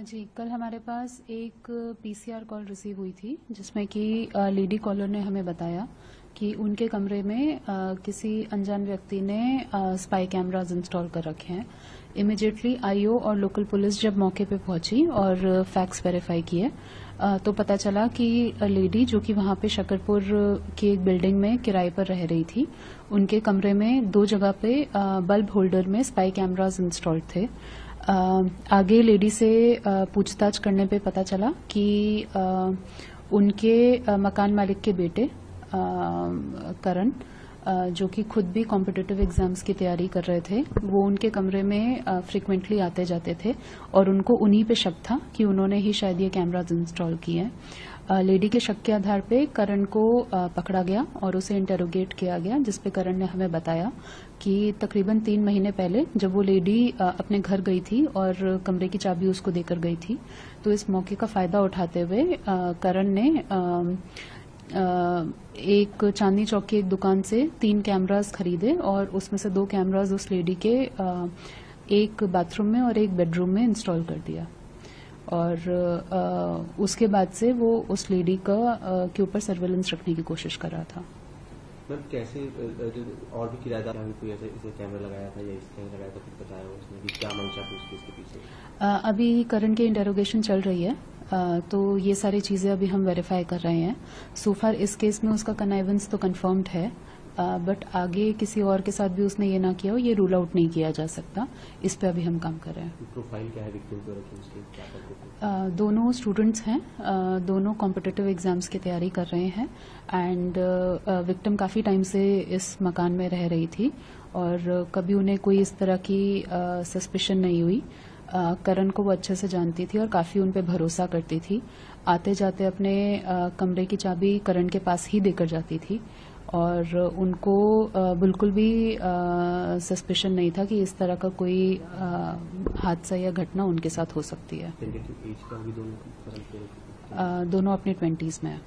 जी, कल हमारे पास एक पीसीआर कॉल रिसीव हुई थी जिसमें कि लेडी कॉलर ने हमें बताया कि उनके कमरे में किसी अनजान व्यक्ति ने स्पाई कैमराज इंस्टॉल कर रखे हैं। इमीडिएटली आईओ और लोकल पुलिस जब मौके पे पहुंची और फैक्ट्स वेरीफाई किए तो पता चला कि लेडी जो कि वहां पे शकरपुर की एक बिल्डिंग में किराए पर रह रही थी, उनके कमरे में 2 जगह पे बल्ब होल्डर में स्पाई कैमराज इंस्टॉल्ड थे। आगे लेडी से पूछताछ करने पे पता चला कि उनके मकान मालिक के बेटे करण, जो कि खुद भी कॉम्पिटिटिव एग्जाम्स की तैयारी कर रहे थे, वो उनके कमरे में फ्रिक्वेंटली आते जाते थे और उनको उन्हीं पे शक था कि उन्होंने ही शायद ये कैमराज इंस्टॉल किए हैं। लेडी के शक के आधार पे करण को पकड़ा गया और उसे इंटेरोगेट किया गया, जिसपे करण ने हमें बताया कि तकरीबन 3 महीने पहले जब वो लेडी अपने घर गई थी और कमरे की चाबी उसको देकर गई थी, तो इस मौके का फायदा उठाते हुए करण ने एक चांदनी चौक की एक दुकान से 3 कैमराज खरीदे और उसमें से 2 कैमराज उस लेडी के एक बाथरूम में और एक बेडरूम में इंस्टॉल कर दिया और उसके बाद से वो उस लेडी का के ऊपर सर्वेलेंस रखने की कोशिश कर रहा था। मैम कैसे और भी किराएदार कोई ऐसे इसे कैमरा लगाया था या इस कैमरा लगाया था, कुछ बताया उसने कि क्या मंशा थी उसके इसके पीछे? अभी करण की इंटेरोगेशन चल रही है, तो ये सारी चीजें अभी हम वेरीफाई कर रहे हैं। सो फार इस केस में उसका कनाइवेंस तो कंफर्म्ड है, बट आगे किसी और के साथ भी उसने ये ना किया हो, ये रूल आउट नहीं किया जा सकता। इस पे अभी हम काम कर रहे हैं। प्रोफाइल क्या है विक्टिम को रखी उसकी, क्या करते थे? दोनों स्टूडेंट्स हैं, दोनों कॉम्पिटिटिव एग्जाम्स की तैयारी कर रहे हैं एंड विक्टिम काफी टाइम से इस मकान में रह रही थी और कभी उन्हें कोई इस तरह की सस्पिशन नहीं हुई। करण को वो अच्छे से जानती थी और काफी उन पे भरोसा करती थी। आते जाते अपने कमरे की चाबी करण के पास ही देकर जाती थी और उनको बिल्कुल भी सस्पिशन नहीं था कि इस तरह का कोई हादसा या घटना उनके साथ हो सकती है। एज का भी दोनों दोनों अपने 20s में है।